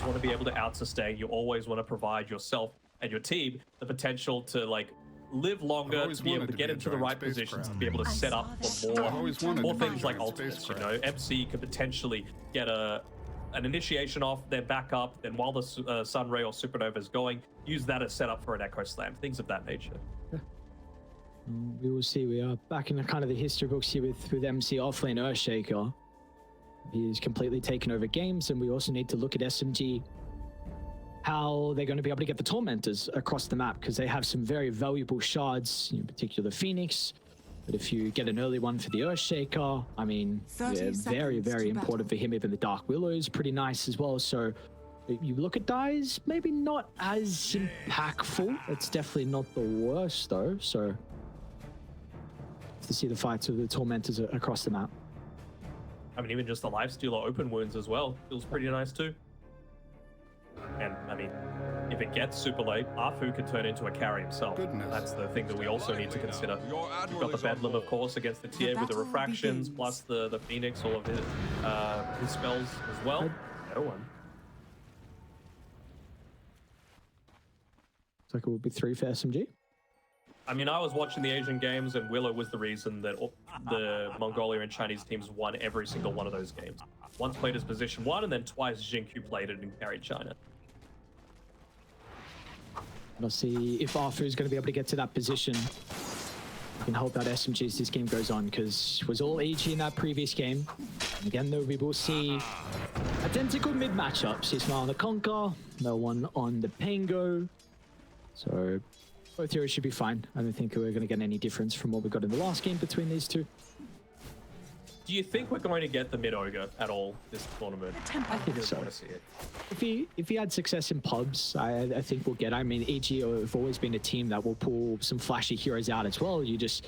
always want to be able to out-sustain. You always want to provide yourself and your team the potential to like live longer, to be able to get into the right positions, to be able to set up for more things like ultimates. You know, MC could potentially get an initiation off, then back up, then while the Sunray or Supernova is going, use that as setup for an Echo Slam, things of that nature. We will see. We are back in the kind of the history books here with MC offlane Earthshaker. He's completely taken over games, and we also need to look at SMG, how they're going to be able to get the Tormentors across the map, because they have some very valuable shards, in particular Phoenix. But if you get an early one for the Earthshaker, I mean, yeah, very important for him. Even the Dark Willow is pretty nice as well. So you look at dyes, maybe not as impactful. It's definitely not the worst though. So to see the fights of the Tormentors across the map. I mean, even just the lifesteal or open wounds as well feels pretty nice too. And I mean, if it gets super late, Afu could turn into a carry himself. That's the thing that we also need to consider. You've got the Bedlam, of course, against the TA with the refractions, plus the Phoenix, all of his spells as well. Better one. Looks like it will be 3 for SMG. I mean, I was watching the Asian games, and Willow was the reason that the Mongolia and Chinese teams won every single one of those games. Once played as position 1, and then twice Jingqiu played it and carried China. We'll see if Afu is going to be able to get to that position. We can hope that SMG as this game goes on, because it was all EG in that previous game. And again, though, we will see identical mid matchups. Here's one on the Conquer, no one on the Pango. So both heroes should be fine. I don't think we're going to get any difference from what we got in the last game between these two. Do you think we're going to get the mid ogre at all this tournament? I think so. Want to see it. If he had success in pubs, I think we'll get. I mean, EG have always been a team that will pull some flashy heroes out as well. You just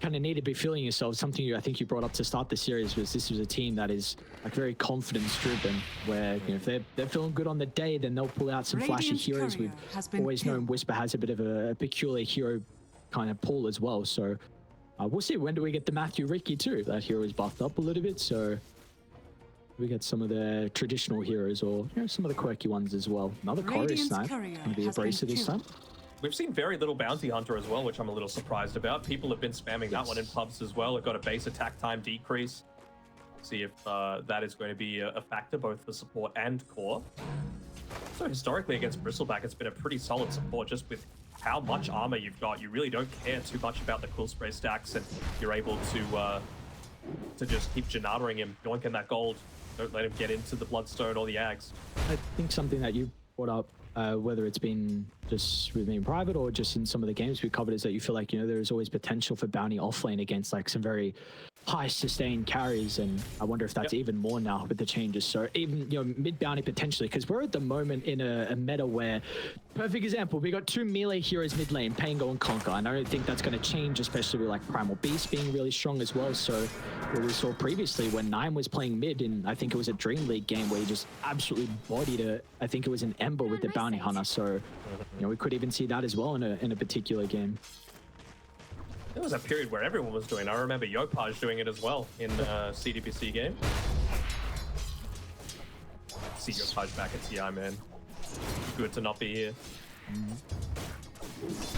kind of need to be feeling yourself. Something I think you brought up to start the series was this was a team that is like very confidence driven, where you know, if they're feeling good on the day, then they'll pull out some flashy heroes. We've always known Whisper has a bit of a peculiar hero kind of pull as well. So we'll see. When do we get the Matthew Ricky too? That hero is buffed up a little bit, so we get some of the traditional heroes, or you know, some of the quirky ones as well. Another Chorus Snipe, going to be a bracer this time. We've seen very little Bounty Hunter as well, which I'm a little surprised about. People have been spamming that one in pubs as well. It got a base attack time decrease. See if that is going to be a factor both for support and core. So historically against Bristleback, it's been a pretty solid support just with how much armor you've got. You really don't care too much about the Quill Spray stacks, and you're able to just keep Janatering him, yoinking that gold. Don't let him get into the Bloodstone or the Ags. I think something that you brought up, whether it's been just with me in private or just in some of the games we covered, is that you feel like, you know, there's always potential for bounty offlane against like some very high sustained carries, and I wonder if that's even more now with the changes. So even, you know, mid bounty potentially, because we're at the moment in a meta where, perfect example, we got 2 melee heroes mid lane, Pango and Conquer, and I don't think that's going to change, especially with like Primal Beast being really strong as well. So what we saw previously when Nine was playing mid, and I think it was a Dream League game where he just absolutely bodied I think it was an Ember with the bounty hunter. So you know, we could even see that as well in a particular game. There was a period where everyone was doing it. I remember Yopaj doing it as well in a CDPC game. See Yopaj back at TI, man. Good to not be here.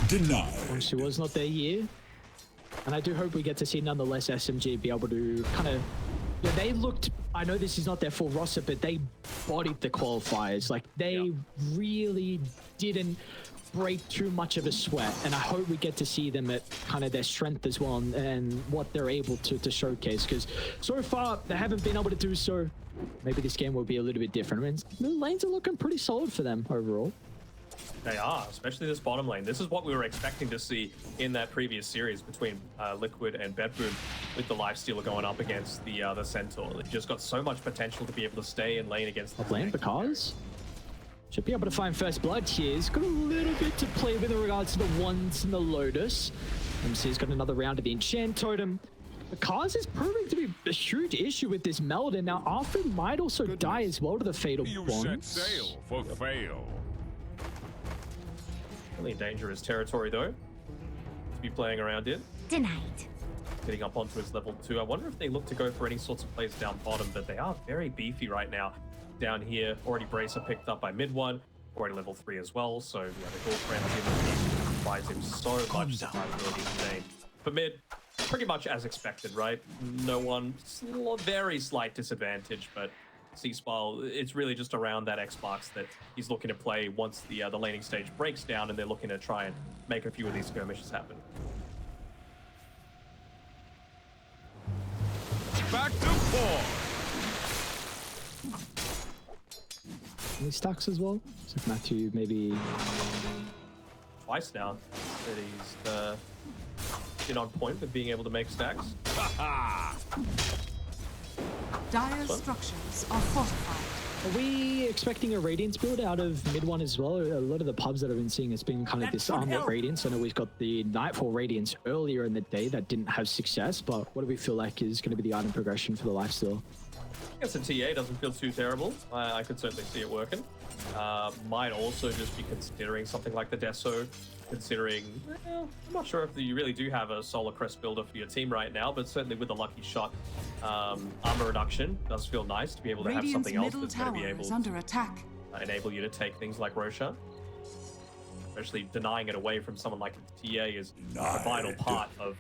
Denied. She was not their year. And I do hope we get to see nonetheless SMG be able to kind of... Yeah, they looked... I know this is not their full roster, but they bodied the qualifiers. Like, they really didn't break too much of a sweat, and I hope we get to see them at kind of their strength as well, and what they're able to showcase, because so far they haven't been able to do so. Maybe this game will be a little bit different. I mean, the lanes are looking pretty solid for them overall. They are, especially this bottom lane. This is what we were expecting to see in that previous series between Liquid and Bedboom, with the Lifestealer going up against the Centaur. They just got so much potential to be able to stay in lane against the lane, because should be able to find first blood here. He's got a little bit to play with in regards to the Wands and the Lotus. MC's got another round of the Enchant Totem. The Kaz is proving to be a huge issue with this meld, and now Arthur might also die as well to the Fatal Bonds. Set sail for fail. Really dangerous territory though to be playing around in. Denied. Getting up onto his level 2. I wonder if they look to go for any sorts of plays down bottom, but they are very beefy right now. down here. Already Bracer picked up by mid one, already level 3 as well. So yeah, the girlfriend provides him so much survivability today. For mid, pretty much as expected, right? No one, very slight disadvantage, but C-Spile, it's really just around that Xbox that he's looking to play once the laning stage breaks down, and they're looking to try and make a few of these skirmishes happen. Back to 4. Any stacks as well? So Matthew maybe Twice now that he's been on point with being able to make stacks. Dire structures are fortified. Are we expecting a Radiance build out of mid one as well? A lot of the pubs that I've been seeing, it's been kind of this armlet Radiance. I know we've got the Nightfall Radiance earlier in the day that didn't have success, but what do we feel like is going to be the item progression for the lifesteal? I guess a TA doesn't feel too terrible. I could certainly see it working. Might also just be considering something like the Deso, considering, well, I'm not sure if you really do have a Solar Crest builder for your team right now, but certainly with a Lucky Shot armor reduction, does feel nice to be able to have something else that's going to be able to under attack. Enable you to take things like Rosha. Especially denying it away from someone like TA is a vital part of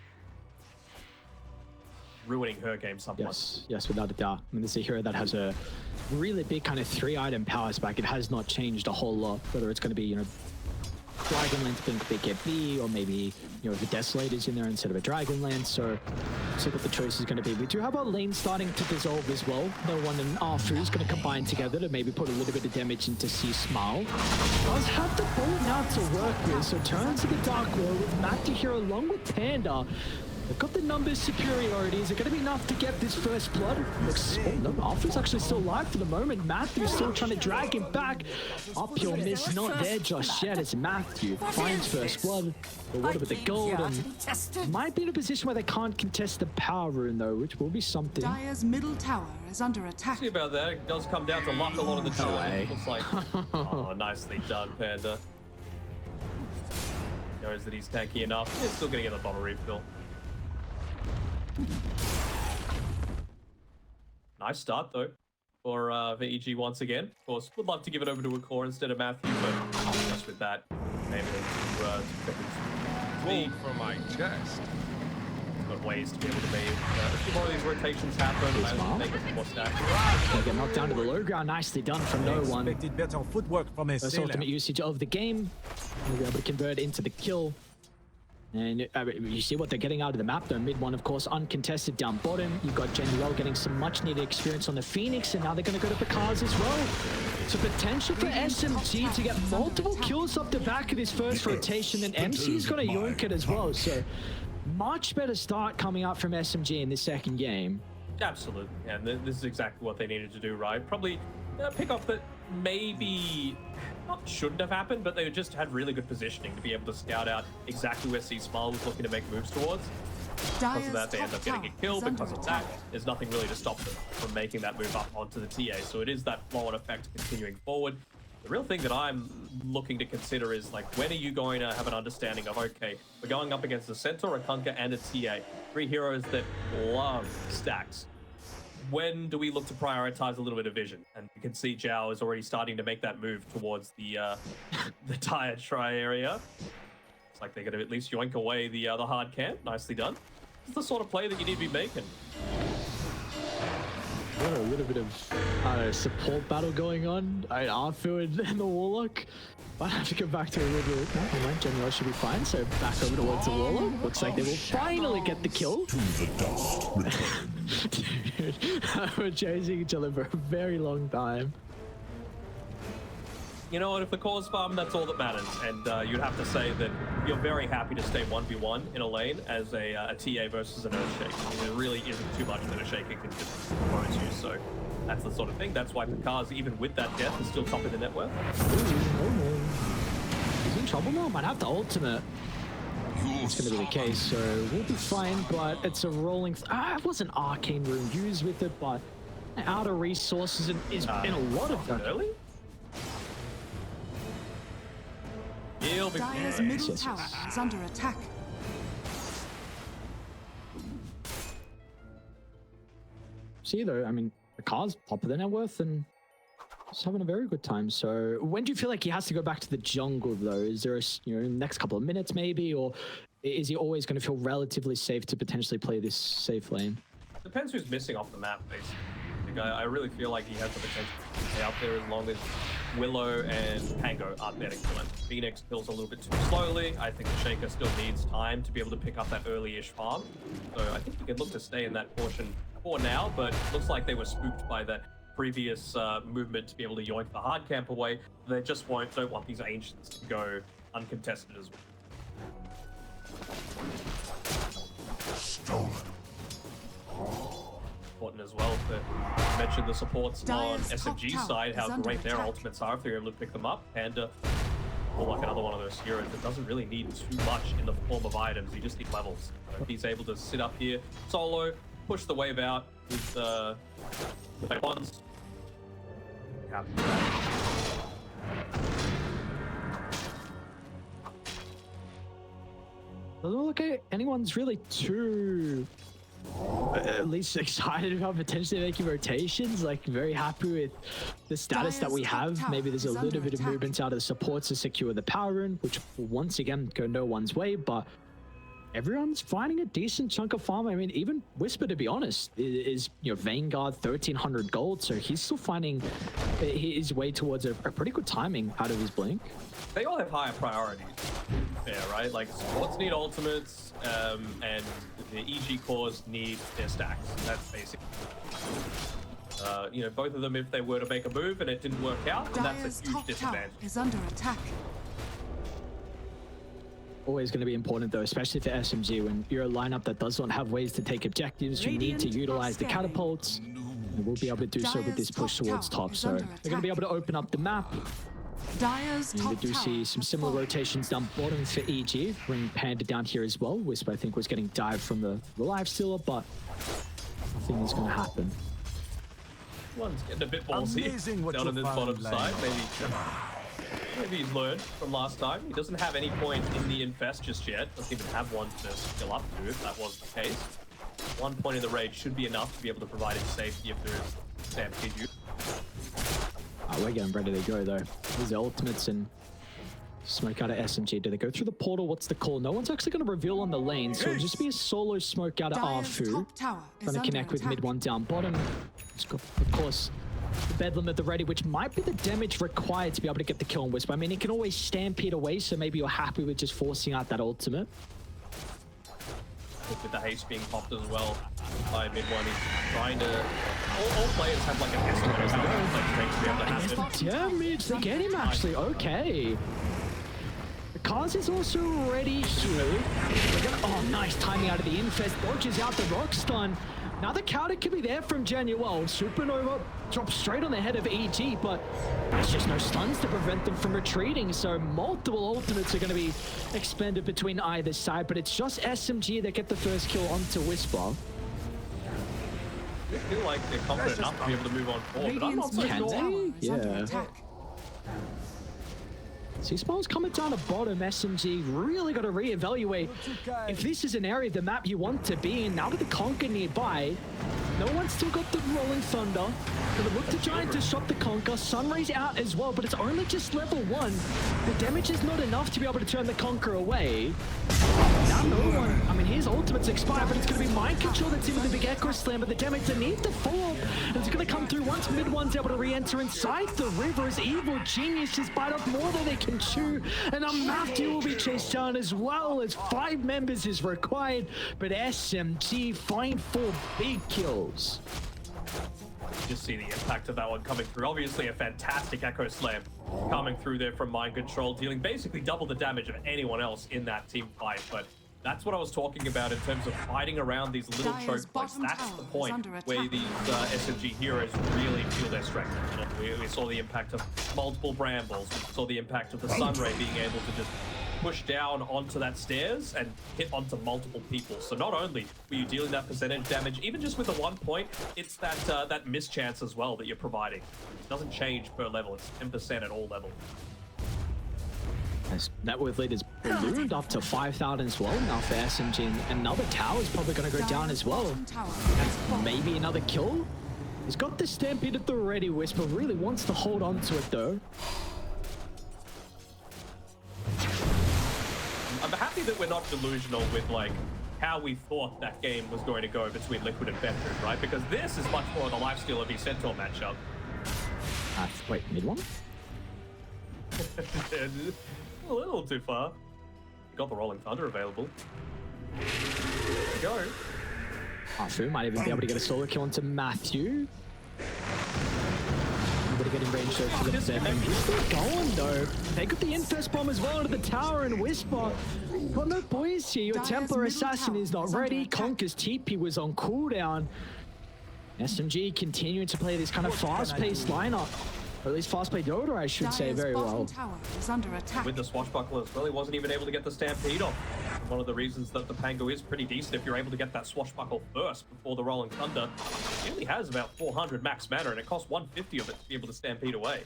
ruining her game somewhat. Yes, without a doubt. I mean, this is a hero that has a really big kind of 3-item power spike. It has not changed a whole lot, whether it's going to be, you know, Dragon Lance being big get B, or maybe, you know, the Desolator's in there instead of a Dragon Lance. So see what the choice is going to be. We do have our lane starting to dissolve as well. No one and Arfu is going to combine together to maybe put a little bit of damage into C-Smile. Does have the bullet now to work with, so turns to the Dark World with Matthew here along with Panda. They've got the numbers superiority. Is it going to be enough to get this first blood? Looks, oh no, Alpha's actually still alive for the moment. Matthew's still trying to drag him back. Uphill miss, not there just yet as Matthew finds first blood. But what about the gold? And might be in a position where they can't contest the power rune though, which will be something. Dire's middle tower is under attack. See about that, it does come down to luck a lot of the time. Looks like, oh, nicely done, Panda. Knows that he's tanky enough. He's still going to get a bottle refill. Nice start though for EG once again. Of course, would love to give it over to a core instead of Matthew, but just with that, maybe Pull from my chest. got ways to be able to make a few more of these rotations happen. Make a few more stacks. Gonna get knocked down to the low ground. Nicely done from no one. Expected better footwork from his First ultimate usage of the game. We'll be able to convert into the kill. And you see what they're getting out of the map though. Mid one, of course, uncontested down bottom. You've got Genuel getting some much needed experience on the Phoenix, and now they're going to go to Bakaz as well. So potential for SMG to get multiple kills off the back of this first rotation, and MC's going to yoink it as well. So much better start coming up from SMG in this second game. Absolutely, and this is exactly what they needed to do, right? Probably pick off that maybe not shouldn't have happened, but they just had really good positioning to be able to scout out exactly where C-Smile was looking to make moves towards. Because of that, they end up getting a kill. Because of that, there's nothing really to stop them from making that move up onto the TA. So it is that flow-on effect continuing forward. The real thing that I'm looking to consider is, like, when are you going to have an understanding of, okay, we're going up against a Centaur, a Kunkka, and a TA. 3 heroes that love stacks. When do we look to prioritize a little bit of vision? And you can see Zhao is already starting to make that move towards the tire try area. It's like they're going to at least yoink away the hard camp. Nicely done. It's the sort of play that you need to be making. Got a little bit of support battle going on. Arfu and the Warlock. Might have to go back to a little bit. No, Genuel should be fine. So back over towards the Warlock. Looks like they will finally get the kill. To the dust. Dude, we're chasing each other for a very long time. You know what, if the core's farm, that's all that matters. And you'd have to say that you're very happy to stay 1v1 in a lane as a TA versus an Earthshake. I mean, there really isn't too much that Earthshake can just propose you, so that's the sort of thing. That's why Bakaz, even with that death, is still top of the net worth. He's in trouble now, might have the ultimate. It's going to be the case, so we'll be fine, but it's a rolling... it was an arcane rune used with it, but out of resources and is in a lot of... Early? Dire's middle tower is under attack. See though, I mean, the car's top of the net worth, and He's having a very good time. So when do you feel like he has to go back to the jungle though? Is there a, next couple of minutes maybe, or is he always going to feel relatively safe to potentially play this safe lane? Depends who's missing off the map, basically. Like, I really feel like he has the potential to stay out there as long as Willow and Tango aren't there to kill him. Phoenix kills a little bit too slowly. I think the Shaker still needs time to be able to pick up that early-ish farm. So I think he can look to stay in that portion for now, but looks like they were spooked by that previous movement to be able to yoink the hard camp away. They just don't want these Ancients to go uncontested as well. Stolen. Important as well to mention the supports on SMG side, how great their ultimates are if they're able to pick them up. And or like another one of those heroes that doesn't really need too much in the form of items. You just need levels. So he's able to sit up here solo, push the wave out with the ones. Happy with that. Doesn't look like anyone's really too at least excited about potentially making rotations. Like very happy with the status that we have. Maybe there's a little bit of movement out of the supports to secure the power rune, which will once again go no one's way, but everyone's finding a decent chunk of farm. I mean, even Whisper, to be honest, is Vanguard 1300 gold, so he's still finding his way towards a pretty good timing out of his blink. They all have higher priorities. Yeah, right? Like, supports need ultimates, and the EG cores need their stacks. That's basic. Both of them, if they were to make a move and it didn't work out, then that's a huge disadvantage. Is under attack. Always going to be important though, especially for SMG when you're a lineup that does not have ways to take objectives. You need to utilize the catapults, and we'll be able to do so with this push towards top. So they're going to be able to open up the map. We do see some similar rotations down bottom for EG. Bring Panda down here as well. Wisp, I think, was getting dived from the life stealer, but nothing is going to happen. One's getting a bit ballsy down on this bottom side. Maybe he's learned from last time. He doesn't have any point in the infest just yet. Doesn't even have one to skill up to if that was the case. 1 point in the raid should be enough to be able to provide him safety if there is stampede use. We're getting ready to go though. These ultimates and smoke out of SMG. Do they go through the portal? What's the call? No one's actually going to reveal on the lane, so it'll just be a solo smoke out of Arfu. Trying to connect with mid one down bottom. It's got, of course, the Bedlam at the ready, which might be the damage required to be able to get the kill on Wisp. I mean, it can always stampede away, so maybe you're happy with just forcing out that ultimate. With the haste being popped as well by mid one, he's trying to. All players have like an estimate of how much to be able to happen. Damage, they get him actually. Okay. The Kaz is also ready here. Oh, nice timing out of the infest. Dodges out the rock stun. Now the counter can be there from Januel. Supernova drops straight on the head of EG, but there's just no stuns to prevent them from retreating. So multiple ultimates are going to be expended between either side, but it's just SMG that get the first kill onto Whisper. I feel like they're confident enough to be able to move on forward, but I'm not so sure. Yeah. C-Spawn's coming down to bottom. SMG really got to reevaluate if this is an area of the map you want to be in. Now with the Conquer nearby, no one's still got the Rolling Thunder. Gonna look to try and disrupt the Conquer. Sunray's out as well, but it's only just level 1. The damage is not enough to be able to turn the Conquer away. Now no one, I mean, his ultimate's expired, but it's going to be Mind Control that's in with the big Echo Slam, but the damage they need to fall. And it's going to come through once mid one's able to re-enter inside the river as Evil Geniuses bite off more than they can chew. And a Matthew will be chased down as well as 5 members is required, but SMG find 4 big kills. Just see the impact of that one coming through. Obviously a fantastic Echo Slam coming through there from Mind Control, dealing basically double the damage of anyone else in that team fight. But that's what I was talking about in terms of fighting around these little choke points. That's the point where these SMG heroes really feel their strength. We saw the impact of multiple brambles. We saw the impact of the Sunray being able to just push down onto that stairs and hit onto multiple people. So not only were you dealing that percentage damage, even just with the 1 point, it's that that mischance as well that you're providing. It doesn't change per level. It's 10% at all levels. As net worth lead is ballooned up to 5,000 as well now for SMG, and another tower is probably going to go down as well. Maybe another kill. He's got the Stampede at the ready. Whisper really wants to hold on to it though. I'm happy that we're not delusional with like how we thought that game was going to go between Liquid and Bedroom, right? Because this is much more the lifesteal of the Centaur matchup. Wait, mid one? A little too far. You got the Rolling Thunder available. There you go. Afu might even be able to get a solo kill onto Matthew. Able to get in range though for the seven. He's still going though. They got the Infest Bomb as well into the tower, and Whisper got no boys here. Your Templar Assassin is not ready. Conker's TP was on cooldown. SMG continuing to play this kind of fast-paced lineup. Or at least fast-paced Dota, I should say, very well. Tower is under attack. With the Swashbuckler as well, he wasn't even able to get the Stampede off. One of the reasons that the Pango is pretty decent, if you're able to get that Swashbuckle first before the Rolling Thunder. He only has about 400 max mana, and it costs 150 of it to be able to Stampede away.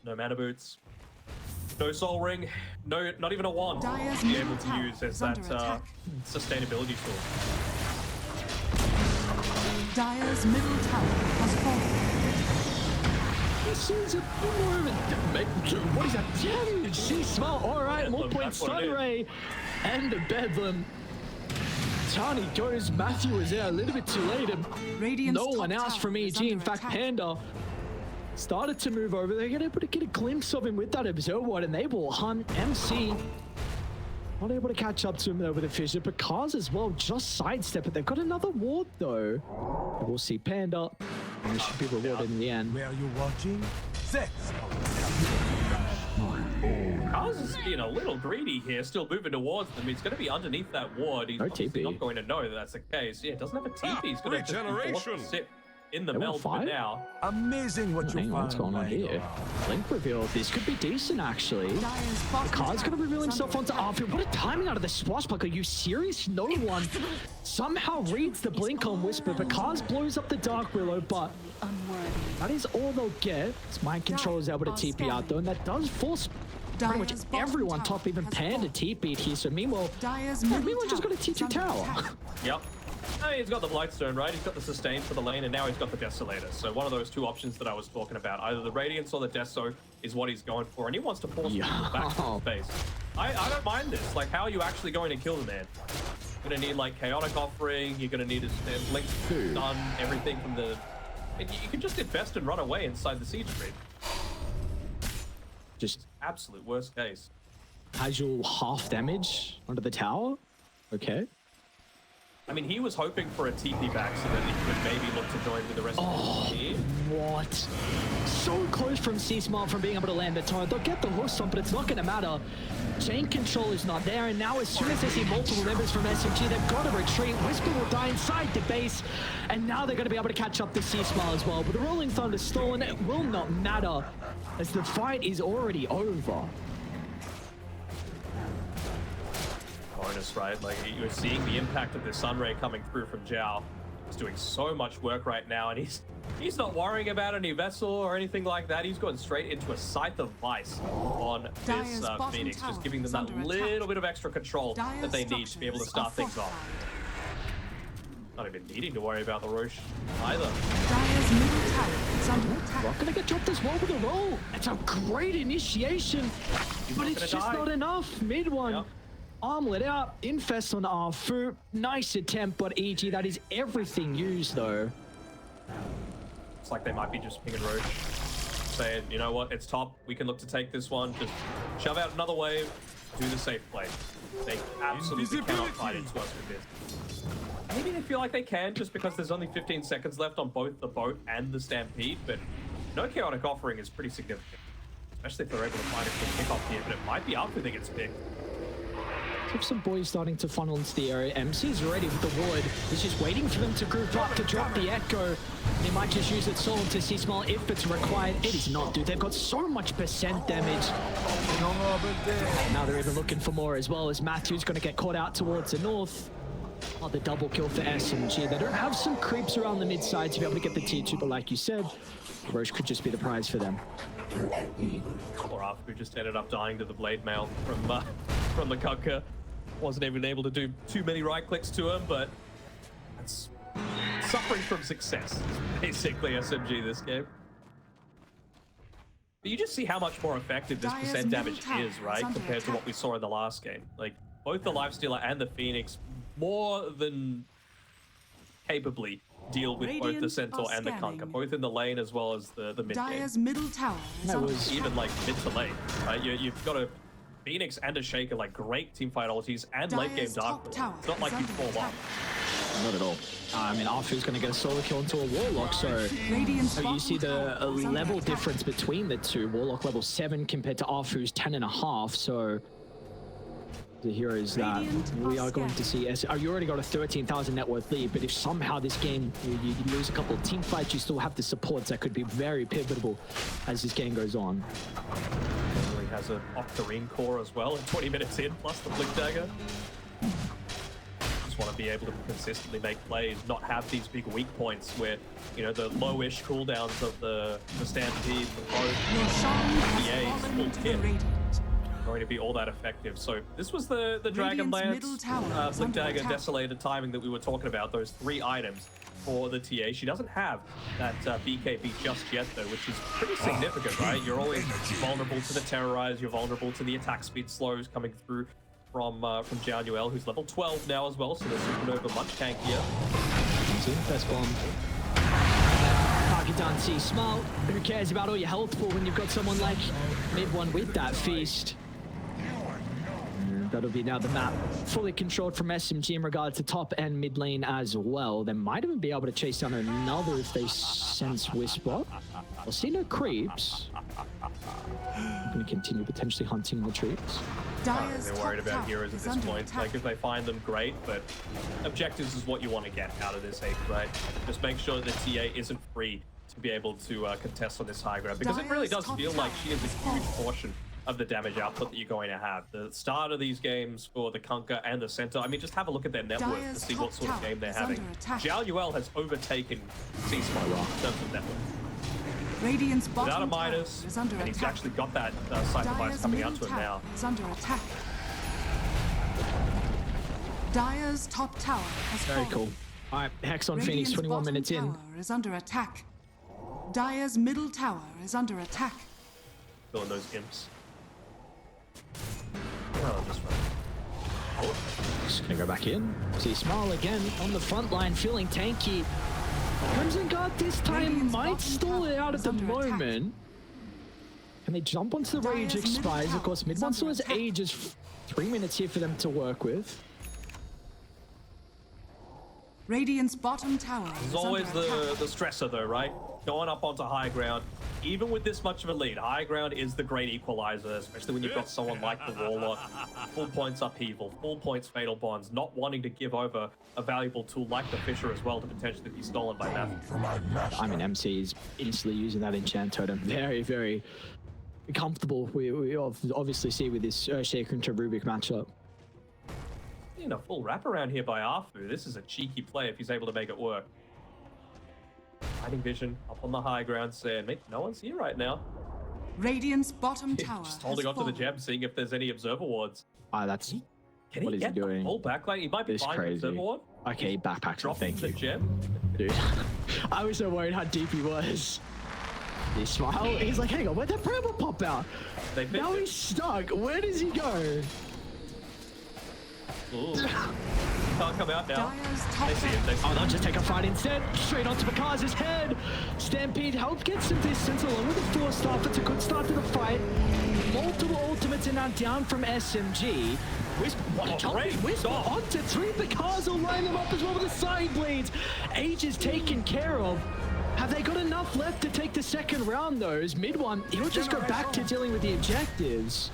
No mana boots. No Soul Ring. No, not even a wand Dire's to be middle able to tower use as is that under attack. sustainability tool. Dire's middle tower has fallen. This is a more of a... What is that? Damage! She smell. Alright, more points. Sunray and the Bedlam. Tani goes. Matthew is there a little bit too late. And Radiant's no top one asked from tower is EG. In under fact, attack. Panda started to move over. They're able to get a glimpse of him with that Observe Ward, and they will hunt MC. Not able to catch up to him though with a fissure, but Kaz as well just sidestep it. They've got another ward though. We'll see Panda, and they should be rewarded in the end. Where are you watching? Sex. Kaz is being a little greedy here, still moving towards them. He's going to be underneath that ward. He's No obviously TP. not going to know that that's the case. Yeah, doesn't have a TP. He's going to just be forced to Regeneration. sit in the Level meld for 5? now. Amazing what you Hang on, found. what's going on here? Link reveal. This could be decent actually. Dire's bottom Kaz tower gonna reveal is himself under onto attack. Arthur. What a timing out of the Swashbuckler. Are you serious? No one somehow reads the blink on Whisper, but Kaz blows up the Dark Willow, but Unworthy. that is all they'll get. His mind control is able to TP out though, and that does force pretty much Dire's bottom everyone, tower top even has Panda, fallen. TP'd here. So meanwhile, Dire's well, middle meanwhile just got a tower is T2 under tower. attack. Yep. He's got the Blightstone, right? He's got the Sustain for the lane, and now he's got the Desolator. So one of those two options that I was talking about, either the Radiance or the Deso, is what he's going for, and he wants to force people back to space. I don't mind this. Like, how are you actually going to kill the man? You're gonna need like Chaotic Offering. You're gonna need a Blink stun, everything from the. You can just invest and run away inside the siege creep. Just Absolute worst case. casual half damage onto the tower. Okay. I mean, he was hoping for a TP back so that he could maybe look to join with the rest of the team. What? So close from C-Smart from being able to land the torrent. They'll get the host on, but it's not going to matter. Chain control is not there, and now as soon as they see multiple members from SMG, they've got to retreat. Whisper will die inside the base, and now they're going to be able to catch up to C-Smart as well. But the Rolling Thunder stolen, it will not matter, as the fight is already over. Bonus, right? Like, you're seeing the impact of the Sunray coming through from Zhao. He's doing so much work right now, and he's not worrying about any vessel or anything like that. He's going straight into a Scythe of Vice on Dire's this bottom Phoenix, tower just giving them is that under attack. little bit of extra control Dire's that they need to be able to start structures things are off. fortified. Not even needing to worry about the Roche either. Dire's middle tower is under attack. Not gonna get dropped as well with a roll. It's a great initiation, but it's gonna just die. not enough. Mid one. Yep. Armlet out, Infest on Arfu. Nice attempt, but EG, that is everything used though. It's like they might be just pinging Roche, saying, you know what, it's top, we can look to take this one, just shove out another wave, do the safe play. They absolutely cannot fight into us with this. Maybe they feel like they can just because there's only 15 seconds left on both the boat and the Stampede, but no Chaotic Offering is pretty significant. Especially if they're able to find a quick kickoff here, but it might be after they get picked. Have some boys starting to funnel into the area. MC's ready with the wood. He's just waiting for them to group up to drop the echo. They might just use it soul to see small if it's required. It is not, dude. They've got so much percent damage. Now they're even looking for more as well, as Matthew's going to get caught out towards the north. Oh, the double kill for SMG. They don't have some creeps around the mid side to be able to get the T2, but like you said, Roche could just be the prize for them. Or Arfu just ended up dying to the blade mail from the Kunkka. Wasn't even able to do too many right clicks to him, but that's suffering from success, basically, SMG this game. But you just see how much more effective this Dire's percent middle damage tower is, right? is under Compared to what attack. we saw in the last game. Like, both the Lifestealer and the Phoenix more than capably deal with both the Radiant Centaur are and the scanning. Kunkka, both in the lane as well as the mid game. Dire's middle tower is That under was attack. Even like mid to late, right? You've got a Phoenix and a Shaker, like great team fight ultis and late game Dire's top Dark. tower It's not like is you under fall attack. off. Not at all. I mean, Arfu's going to get a solo kill into a Warlock, so Radiant's so you bottom see the tower is under level attack. difference between the two. Warlock level 7 compared to Arfu's 10.5, so the heroes that Radiant we are are going to see. You already got a 13,000 net worth lead, but if somehow this game you lose a couple of team fights, you still have the supports that could be very pivotal as this game goes on. He has an Octarine core as well, and 20 minutes in, plus the Blink Dagger. Just want to be able to consistently make plays, not have these big weak points where, you know, the lowish cooldowns of the Stampede, the Probe, Your Shang has EA's fallen full to kit. the Radiant. going to be all that effective. So this was the Dragon Radiant's middle Lance, tower is Blink under Dagger, attack. Desolated timing that we were talking about, those 3 items for the TA. She doesn't have that BKB just yet though, which is pretty significant, right? You're always vulnerable to the Terrorize, you're vulnerable to the attack speed slows coming through from Januel, who's level 12 now as well, so the Supernova much tankier. Best bomb. Pakidansi, smart. Who cares about all your health pool when you've got someone like mid-one with that feast? That'll be now the map fully controlled from SMG in regard to top and mid lane as well. They might even be able to chase down another if they sense Whisper. We'll see no creeps. I'm going to continue potentially hunting the creeps. Dire's They're worried top about tower heroes at is this under point. attack. Like, if they find them, great, but objectives is what you want to get out of this ape, right? Just make sure that TA isn't free to be able to contest on this high ground, because it really Dire's does top feel like tower she is is a huge falling. portion of the damage output that you're going to have. The start of these games for the Kunkka and the Centaur, I mean, just have a look at their net worth to Dire's see top what sort of tower game they're is having. under attack. Januel has overtaken Seasmite in terms of net worth. Radiant's Without a bottom tower minus, is under and he's attack. actually got that sight device Dire's coming middle out to him tower now. is under attack. Dire's top tower has Very fallen. cool. All right, Hex on Phoenix, Radiant's 21 bottom minutes in. tower is under attack. Dire's middle tower is under attack. Killing those imps. Oh, this one. Just gonna go back in. See Smile again on the front line, feeling tanky. Crimson Guard this time Radiant's might bottom stall it tower out at is the under attack. moment. Can they jump onto the Rage Dire's middle Expires? Of tower course, mid is one under still has attack. ages. 3 minutes here for them to work with. Radiant's bottom tower There's is always under attack. the stressor though, right? Going up onto high ground, even with this much of a lead, high ground is the great equalizer, especially when you've got someone like the Warlock. Full points upheaval, full points fatal bonds, not wanting to give over a valuable tool like the Fisher as well to potentially be stolen by Matthew. I mean, MC is instantly using that enchant totem. Very, very comfortable. We obviously see with this Shaker into Rubik matchup. In a full wraparound here by Arfu. This is a cheeky play if he's able to make it work. Hiding vision up on the high ground, saying, "Mate, no one's here right now." Radiant's bottom tower Just holding has onto the fallen. gem, seeing if there's any observer wards. That's Can What he is he get the doing? whole backline? He might be It's fine with crazy. observer ward. okay. Backpacks. Dropping Thank the you, gem. dude. I was so worried how deep he was. He smile. He's like, "Hang on, where'd that purple pop out? They picked Now it. he's stuck. Where does he go?" Ooh. Can't come out now. Dire's top They see it. They see Oh, it. they'll just take a fight instead. Straight onto Mikaz's head. Stampede help get some distance along with the 4-star. It's a good start to the fight. Multiple ultimates are now down from SMG. Whisper, what a jumping great Whisper stop. onto 3. Mikaz will line them up as well with the side bleeds. Age is taken care of. Have they got enough left to take the second round though? As mid one, he'll just go back to dealing with the objectives.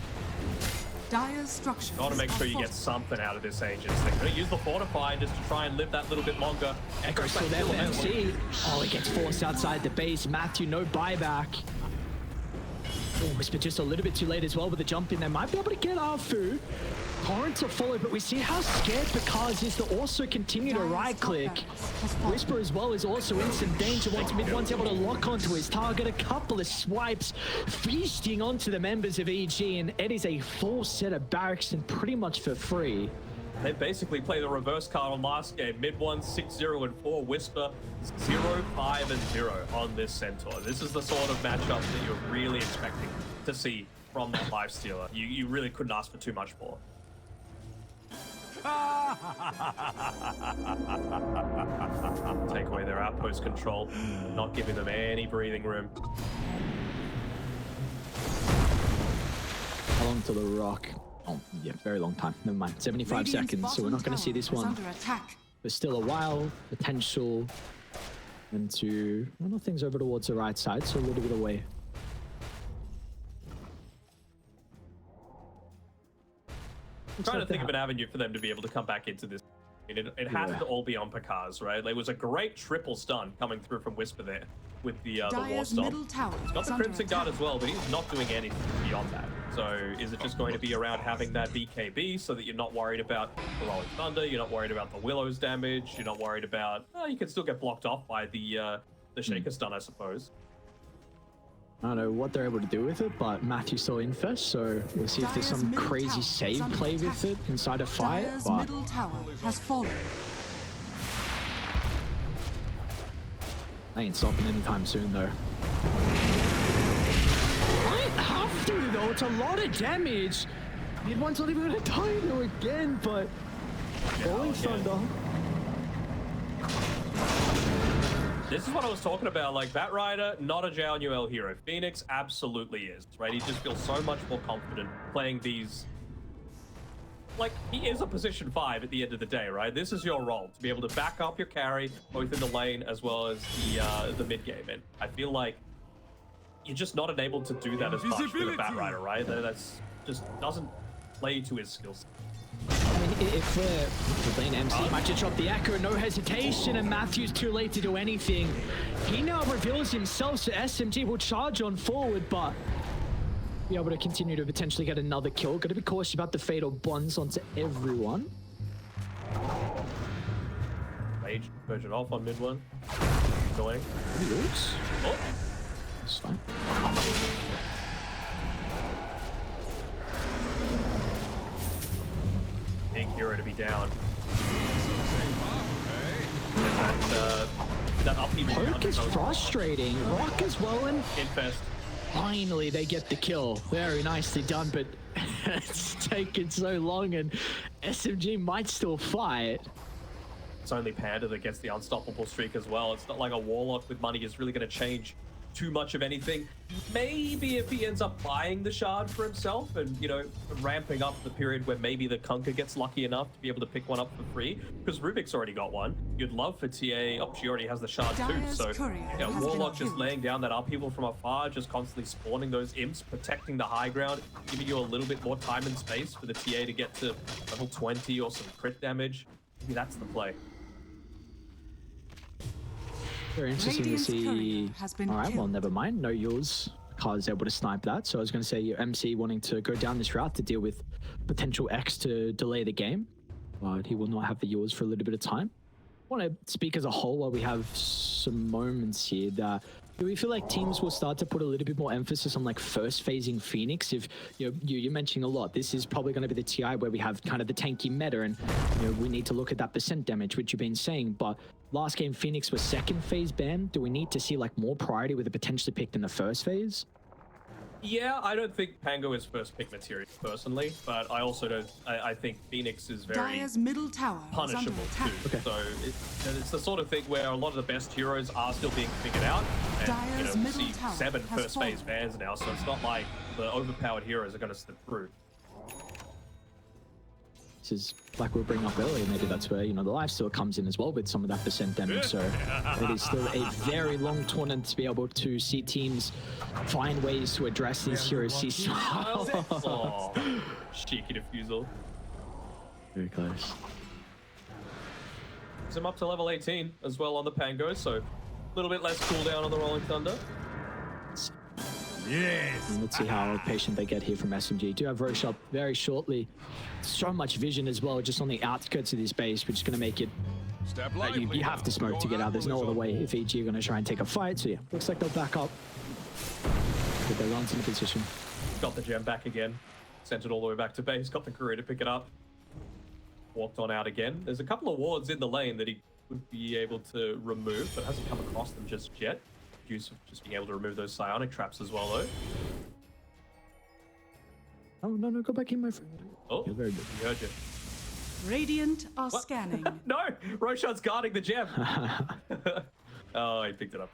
Dire's structures. Gotta make sure you are get something out of this Aegis. They're gonna use the Fortify just to try and live that little bit longer. Echo still there for MC. Oh, he gets forced outside the base. Matthew, no buyback. Oh, Whisper just a little bit too late as well with the jump in there. Might be able to get our food. Torrent to follow, but we see how scared Picard is to also continue to Dire's right click. top barracks has fallen. Whisper as well is also in some danger once mid-one's able to lock onto his target. A couple of swipes feasting onto the members of EG, and it is a full set of barracks and pretty much for free. They basically play the reverse card on last game. Mid 1, 6-0 and 4. Whisper 0, 5 and 0 on this Centaur. This is the sort of matchup that you're really expecting to see from that lifestealer. You really couldn't ask for too much more. Take away their outpost control, not giving them any breathing room. How long till the rock? Oh, yeah, very long time. Never mind. 75 seconds, so we're not going to see this one. There's still a while, potential, and to things over towards the right side, so a little bit away. I'm trying to think of an avenue for them to be able to come back into this. It has to all be on Pakaz, right? There was a great triple stun coming through from Whisper there with the War Stomp. He's got the Crimson Guard as well, but he's not doing anything beyond that. So is it just going to be around having that BKB so that you're not worried about the Rolling Thunder, you're not worried about the Willow's damage, you're not worried about... you can still get blocked off by the Shaker stun, I suppose. I don't know what they're able to do with it, but Matthew's still in first, so we'll see if there's some crazy save play with it inside a fight. But middle tower has fallen. I ain't stopping anytime soon, though. Might have to, though. It's a lot of damage. Mid one's not even gonna die though again, but Rolling Thunder. This is what I was talking about, like, Bat Rider, not a JNUL hero. Phoenix absolutely is, right? He just feels so much more confident playing these... Like, he is a position 5 at the end of the day, right? This is your role, to be able to back up your carry, both in the lane as well as the mid-game. And I feel like you're just not enabled to do that as much with a Bat Rider, right? That's just doesn't play to his skills. I mean, if we're playing MC, might just drop the echo, no hesitation, and Matthew's too late to do anything. He now reveals himself, so SMG will charge on forward, but be able to continue to potentially get another kill. Got to be cautious about the fatal bonds onto everyone. Rage, version off on mid one. Going. Oops. Oh. That's fine. Big hero to be down. That upheaval Poke is frustrating. Rock as well, and Infest. finally they get the kill. Very nicely done, but it's taken so long, and SMG might still fight. It's only Panda that gets the unstoppable streak as well. It's not like a Warlock with money is really going to change too much of anything. Maybe if he ends up buying the shard for himself and, you know, ramping up the period where maybe the Kunkka gets lucky enough to be able to pick one up for free, because Rubik's already got one. You'd love for TA. Oh, she already has the shard too. So, yeah, Warlock just laying down that upheaval from afar, just constantly spawning those imps, protecting the high ground, giving you a little bit more time and space for the TA to get to level 20 or some crit damage. Maybe that's the play. Very interesting to see. All right, well, never mind. No yours. Car's able to snipe that. So I was going to say your MC wanting to go down this route to deal with potential X to delay the game, but he will not have the yours for a little bit of time. I want to speak as a whole while we have some moments here that do we feel like teams will start to put a little bit more emphasis on like first phasing Phoenix? If you're mentioning a lot, this is probably going to be the TI where we have kind of the tanky meta, and we need to look at that percent damage, which you've been saying. But last game Phoenix was second phase ban. Do we need to see like more priority with it potentially picked in the first phase? Yeah, I don't think Pango is first pick material personally, but I also don't. I think Phoenix is very Dire's middle tower punishable is under too. attack. So it's the sort of thing where a lot of the best heroes are still being figured out, and Dire's we middle see tower 7 has first phase fallen. bans now, so it's not like the overpowered heroes are going to slip through. This is like we were bringing up earlier. Maybe that's where the lifesteal comes in as well with some of that percent damage. So it is still a very long tournament to be able to see teams find ways to address these heroes. Oh, cheeky defusal. Very close. Brings him up to level 18 as well on the Pango, so a little bit less cooldown on the Rolling Thunder. Yes. And let's see how patient they get here from SMG. Do have Roche up very shortly. So much vision as well, just on the outskirts of this base, which is going to make it Step that you have to smoke to get out. There's no other way if EG are going to try and take a fight. So yeah, looks like they'll back up. Get their runs into position. Got the gem back again. Sent it all the way back to base. Got the courier to pick it up. walked on out again. There's a couple of wards in the lane that he would be able to remove, but hasn't come across them just yet. Use of just being able to remove those psionic traps as well, though. Oh, no, go back in, my friend. Oh, You're very good. he heard you. Radiant are What? scanning. No, Roshan's guarding the gem. Oh, he picked it up.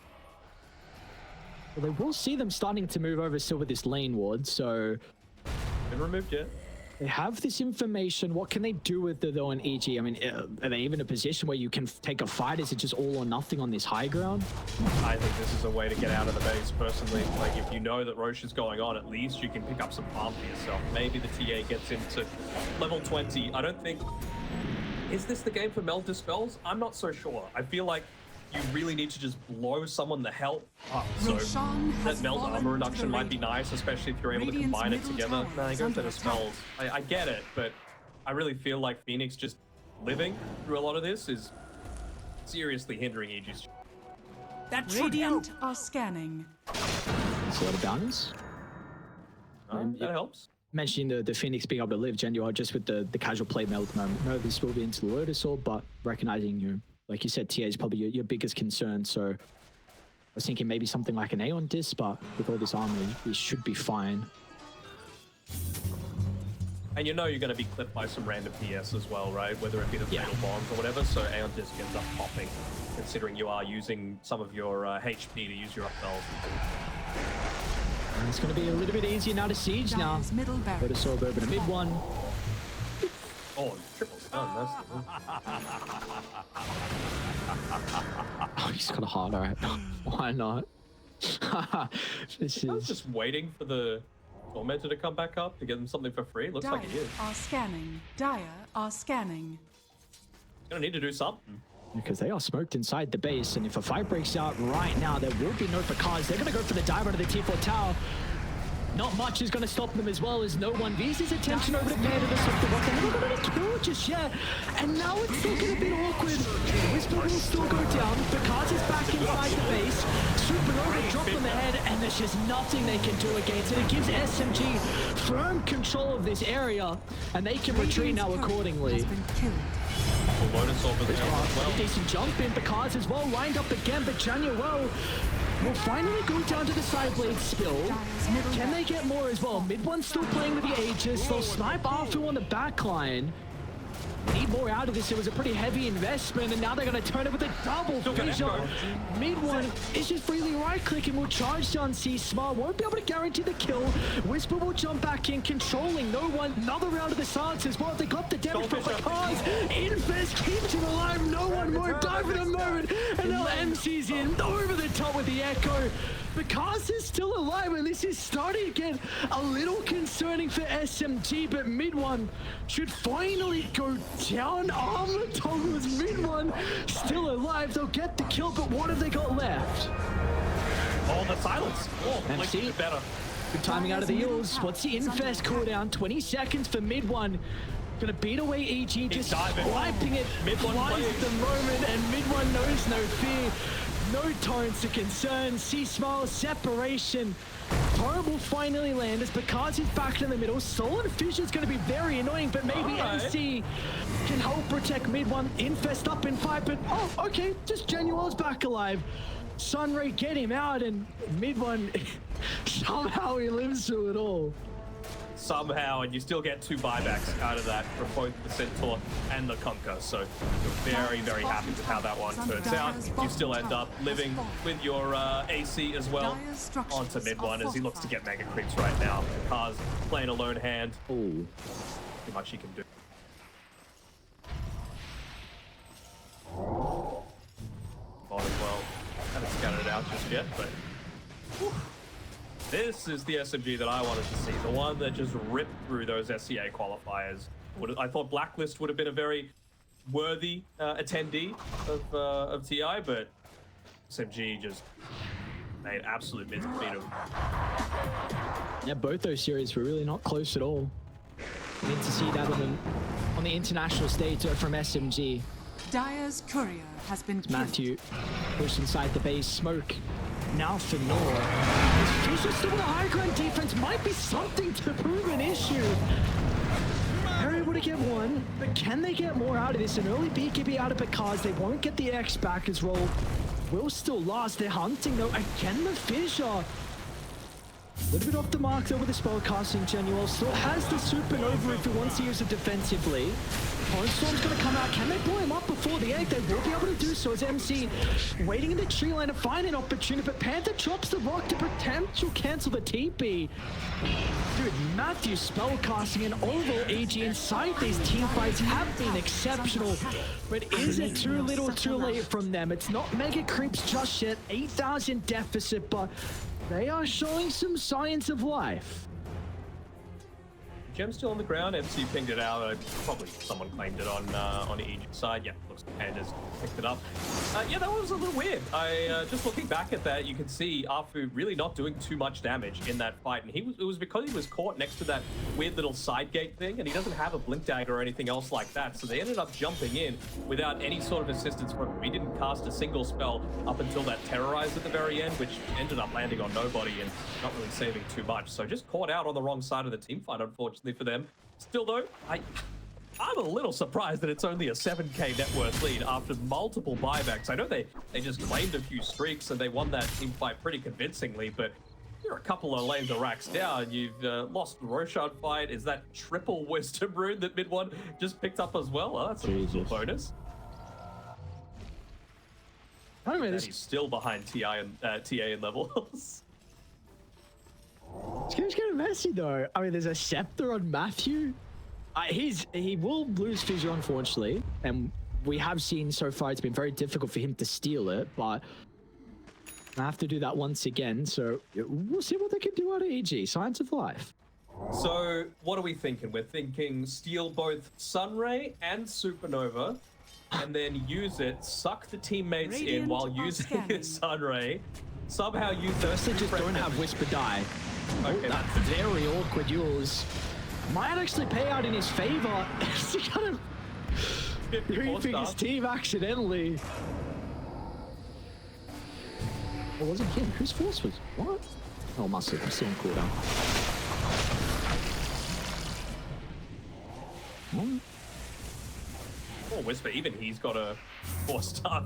Well, they will see them starting to move over still with this lane ward, so Been removed yet? they have this information. What can they do with it though in EG? I mean, are they even in a position where you can take a fight? Is it just all or nothing on this high ground? I think this is a way to get out of the base, personally. Like, if you know that Roche is going on, at least you can pick up some farm for yourself. Maybe the TA gets into level 20. I don't think... Is this the game for Meld Dispels? I'm not so sure. I feel like you really need to just blow someone the hell up. So Roshan has that Meld fallen armor to reduction the might be Radiant. nice, especially if you're able to Radiant's combine it middle together. tower Nah, he is goes under to the attack. spells. I get it, but I really feel like Phoenix just living through a lot of this is seriously hindering EG's. Radiant are scanning. So what about us? That helps. Mentioning the Phoenix being able to live, Genuine, just with the casual play mail at the moment. No, this will be into the Lotus Orb, but recognizing you, like you said, TA is probably your biggest concern. So I was thinking maybe something like an Aeon Disc, but with all this armor, we should be fine. And you know you're going to be clipped by some random PS as well, right? Whether it be the Fatal Bonds or whatever, so Aeon Disc ends up popping, considering you are using some of your HP to use your upsells. And it's going to be a little bit easier now to siege now. Dire's middle Lotus barracks. Orb over to mid one. Oh, triple stun, that's the move. Oh, he's got a heart, alright. Why not? This I was is... just waiting for the Tormentor to come back up to get them something for free. Looks like he Dire is. are scanning. Dire are scanning. Gonna need to do something. Because they are smoked inside the base, and if a fight breaks out right now, there will be no Fakars. They're going to go for the dive under the T4 tower. Not much is going to stop them as well as no one V's his attention over to Panda the Swift. What they're not going to kill just yet. And now it's still getting a bit awkward. Whisper will still go down. Fakars is back inside the base. Supernova dropped on the head, and there's just nothing they can do against it. It gives SMG firm control of this area, and they can retreat now Radiant's turret accordingly. has been killed. The Lotus Orb is there as well. A decent jump in, the cards as well, lined up again, but Januel will finally go down to the side blade spill. Can they get more as well? Mid one's still playing with the Aegis. They'll snipe Arfu on the back line. Need more out of this. It was a pretty heavy investment, and now they're going to turn it with a double vision. Mid one is just freely right-clicking. Will charge down C Smart. Won't be able to guarantee the kill. Whisper will jump back in, controlling no one. Another round of the silence as well. They got the damage from the cars. Infest keeps him alive. No one won't die for the moment. And now MC's in over the top with the Echo. The cars is still alive, and this is starting to get a little concerning for SMG, but mid one should finally go down. Armor toggles mid one still alive. They'll get the kill, but what have they got left? Oh, the silence. Oh, MC. Blink better. Good timing out of the Eels. What's the Infest cooldown? 20 seconds for mid one. Gonna beat away EG, just diving. wiping it. Mid one flies playing. at the moment, and mid one knows no fear. No torrents of concern. C-Smile separation. Torrent will finally land as Bakaz is back in the middle. Solar Fission's going to be very annoying, but maybe Alright. MC can help protect mid one. Infest up in fight, but oh, okay, just Genuel's back alive. Sunray get him out, and mid one somehow he lives through it all. Somehow, and you still get 2 buybacks out of that from both the Centaur and the Conquer. So you're very, very happy with how that one turns out. You still end up living with your AC as well onto mid one as he looks to get mega creeps right now. Kaz playing a lone hand. Oh. Too much he can do. Bot as well. Haven't scattered it out just yet, but whew. This is the SMG that I wanted to see. The one that just ripped through those SCA qualifiers. I thought Blacklist would have been a very worthy attendee of TI, but SMG just made absolute mince beat of them. Yeah, both those series were really not close at all. Need to see that on the international stage from SMG. Dire's courier has been killed. Matthew pushed inside the base. Smoke now for Nor. His Fisher still with a high ground defense might be something to prove an issue. They're able to get one, but can they get more out of this? An early BKB out of because they won't get the X back as roll. Will still last. They're hunting though. Again, the fissure. A little bit off the mark though with the spellcasting. Genuel still has the supernova if he wants to use it defensively. Storm's gonna come out. Can they blow him up before the egg? They will be able to do so as MC waiting in the tree line to find an opportunity, but Panther drops the rock to potential cancel the TP. Dude, Matthew spellcasting and overall AG inside these team fights have been exceptional, but is it too little too late from them? It's not mega creeps just yet, 8,000 deficit, but they are showing some signs of life. Gem's still on the ground. MC pinged it out. Probably someone claimed it on the Egypt side. Yeah, looks like Panda's picked it up. Yeah, that was a little weird. Just looking back at that, you can see Afu really not doing too much damage in that fight, and it was because he was caught next to that weird little side gate thing, and he doesn't have a blink dagger or anything else like that. So they ended up jumping in without any sort of assistance from him. He didn't cast a single spell up until that terrorize at the very end, which ended up landing on nobody and not really saving too much. So just caught out on the wrong side of the team fight, unfortunately for them. Still though, I'm a little surprised that it's only a 7k net worth lead after multiple buybacks. I know they just claimed a few streaks and they won that team fight pretty convincingly, but you're a couple of lanes of racks down. You've lost the Roshan fight. Is that triple wisdom rune that mid one just picked up as well? Oh, that's a little bonus. I mean, he's still behind TA in levels. This game's kind of messy though. I mean, there's a scepter on Matthew. He will lose fissure unfortunately, and we have seen so far it's been very difficult for him to steal it, but I have to do that once again. So we'll see what they can do out of EG. Signs of life. So what are we thinking? We're thinking steal both Sunray and Supernova, and then use it, suck the teammates in while using Sunray. Somehow use First, they just don't have Whisper die. Okay, that's very awkward. Yours might actually pay out in his favor. He kind of griefing his team accidentally. It wasn't him. Whose force was what? Oh, must have. I'm still on cooldown. Oh, Whisper, even he's got a 4-star.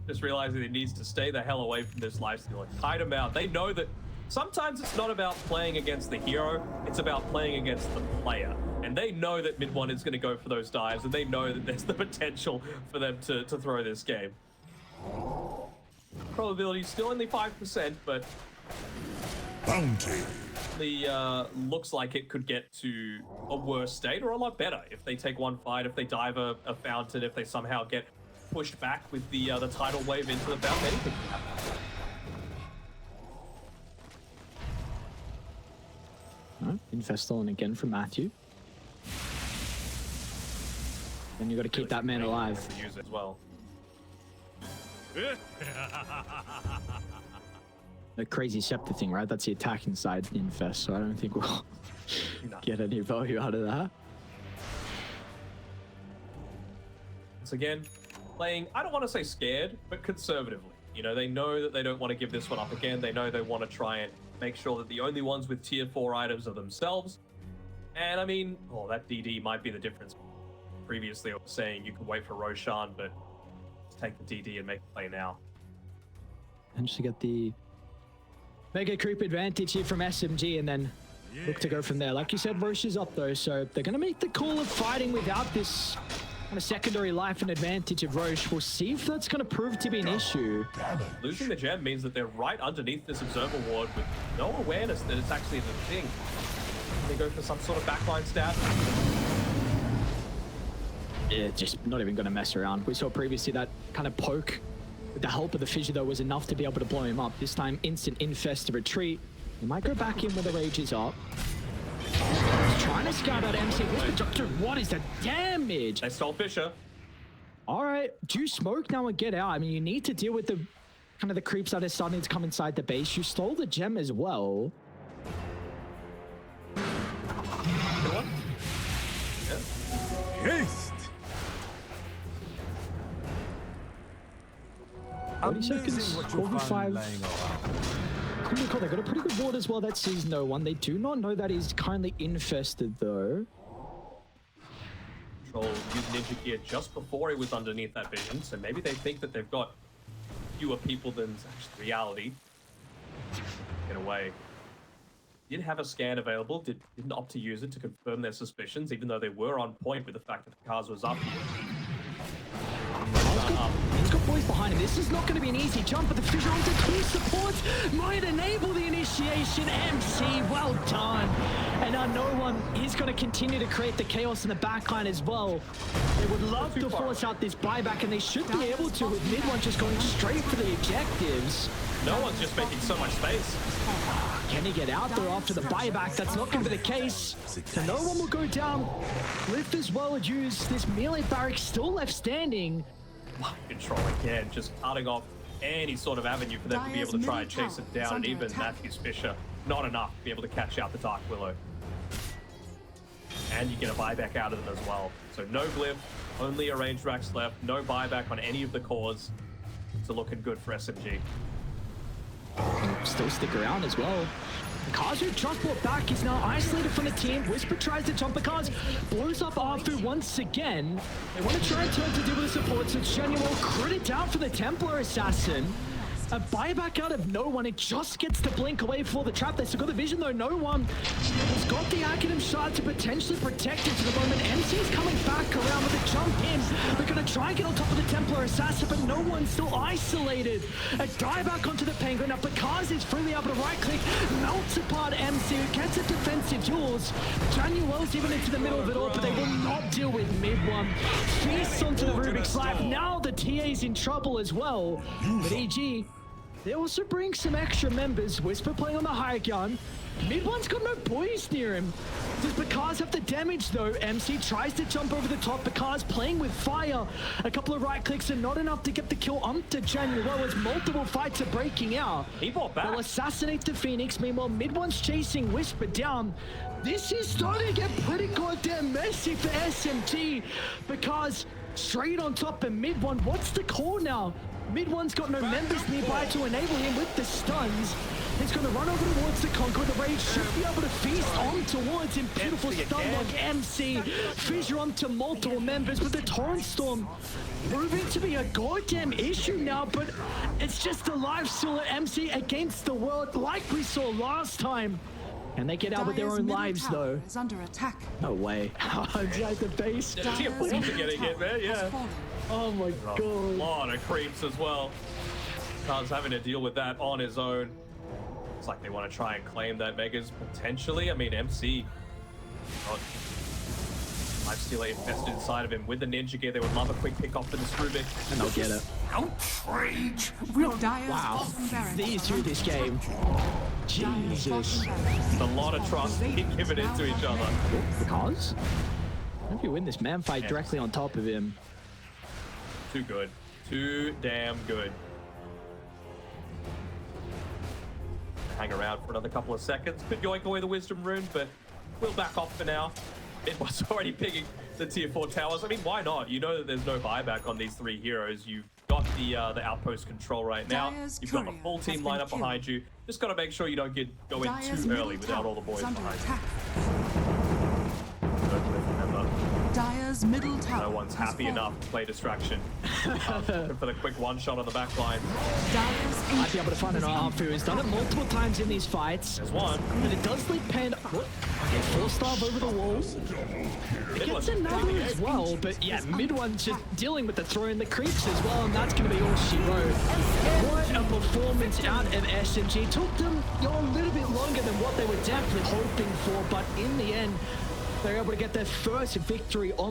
Just realizing he needs to stay the hell away from this lifesteal and hide him out. They know that sometimes it's not about playing against the hero, it's about playing against the player. And they know that mid one is going to go for those dives, and they know that there's the potential for them to throw this game. Probability still only 5%, but Bounty. the looks like it could get to a worse state or a lot better if they take one fight, if they dive a fountain, if they somehow get pushed back with the tidal wave into the fountain. Anything can happen. No, Infest stolen again from Matthew. And you got to keep that man alive. To use it as well. The crazy scepter thing, right? That's the attacking side Infest, so I don't think we'll get any value out of that. Once again, playing, I don't want to say scared, but conservatively. You know, they know that they don't want to give this one up again. They know they want to try and make sure that the only ones with tier 4 items are themselves. And I mean, oh, that DD might be the difference. Previously, I was saying you can wait for Roshan, but take the DD and make a play now. And just to get the mega creep advantage here from SMG and then look to go from there. Like you said, Roche is up though, so they're going to make the call of fighting without this kind of secondary life and advantage of Roche. We'll see if that's going to prove to be an issue. Losing the gem means that they're right underneath this observer ward with no awareness that it's actually the thing. They go for some sort of backline stat. Yeah, just not even going to mess around. We saw previously that kind of poke with the help of the fissure though was enough to be able to blow him up. This time instant infest to retreat. He might go back in when the rage is up. He's trying to scout out MC. Dude, what is the damage? They stole Fisher. All right, do smoke now and get out. I mean, you need to deal with the kind of the creeps that are starting to come inside the base. You stole the gem as well. Good one. Yeah. Haste! 40 seconds, What you'll 45. find laying around. Cool, cool. They got a pretty good ward as well that sees no one. They do not know that he's currently infested though. control, used Ninja Gear just before he was underneath that vision, so maybe they think that they've got fewer people than actually reality. Get away. Did have a scan available, didn't opt to use it to confirm their suspicions, even though they were on point with the fact that the cars was up. He's got boys behind him. This is not going to be an easy jump, but the fissure onto two supports might enable the initiation. MC, well done. And now no one is going to continue to create the chaos in the backline as well. They would love to force out this buyback, and they should be able to with mid one just going straight for the objectives. No one's just making so much space. Can he get out there after the buyback? That's not going to be the case. So no one will go down. Lift as well as use this melee barrack still left standing. Control again, just cutting off any sort of avenue for them to be able to try and chase it down, and even Matthews Fisher, not enough to be able to catch out the Dark Willow. And you get a buyback out of them as well. So no glyph, only a range racks left, no buyback on any of the cores. It's looking good for SMG. Still stick around as well. Kazu just brought back is now isolated from the team. Whisper tries to jump the cars, blows up Arfu once again. They want to try and turn to deal with the support, so Genuine critted down for the Templar Assassin. A buyback out of no one. It just gets to blink away for the trap. They still got the vision though. No one has got the Academ shard to potentially protect it for the moment. MC's coming back around with a jump in. They're going to try and get on top of the Templar Assassin, but no one's still isolated. A dive back onto the Penguin. Now Picaz is freely able to right click, melts apart MC, who gets a defensive yours. Januel's even into the middle of it all, but they will not deal with mid one. Feasts onto the Rubik's Life. Now the TA's in trouble as well. But EG, they also bring some extra members. Whisper playing on the high gun. Mid one's got no boys near him. Does Picaz have the damage though? MC tries to jump over the top. Picaz playing with fire. A couple of right clicks are not enough to get the kill onto Januel as multiple fights are breaking out. He bought back. They'll assassinate the Phoenix. Meanwhile, mid one's chasing Whisper down. This is starting to get pretty goddamn messy for SMG. Because straight on top of mid one. What's the call now? Mid one's got no members nearby to enable him with the stuns. He's going to run over towards the Conqueror. The Rage should be able to feast on towards him. Beautiful stun like MC. Fissure onto multiple members, but the Torrent Storm proving to be a goddamn issue now, but it's just a life steal at MC against the world like we saw last time. And they get out with their own lives though. Is under attack. No way. Outside the base. Tier 4 are getting hit, man, yeah. Oh my god. A lot of creeps as well. Khan's having to deal with that on his own. It's like they want to try and claim that Megas potentially. I mean, MC got Lifestealer invested inside of him with the Ninja Gear. They would love a quick pick off for this Rubik. And they'll get it. Outrage! Wow. These through this game. Jesus. A lot of trust being given into each other. Because if you win this man fight directly on top of him. Too good. Too damn good. Hang around for another couple of seconds. Could yoink away the Wisdom Rune, but we'll back off for now. It was already picking the tier 4 towers. I mean, why not? You know that there's no buyback on these three heroes. You've got the outpost control right now. You've got the full team lineup behind you. Just got to make sure you don't go in too early without all the boys behind you. Dire's middle tower. No one's happy enough to play distraction. Looking for the quick one shot on the back line. Might be able to find an Arfu. He's done it multiple times in these fights. There's one. But it does leave Panda. Okay, full starve over the wall. It gets another as well, but yeah, mid one's just dealing with the throw and the creeps as well, and that's going to be all she wrote. What a performance out of SMG. Took them a little bit longer than what they were definitely hoping for, but in the end, they're able to get their first victory on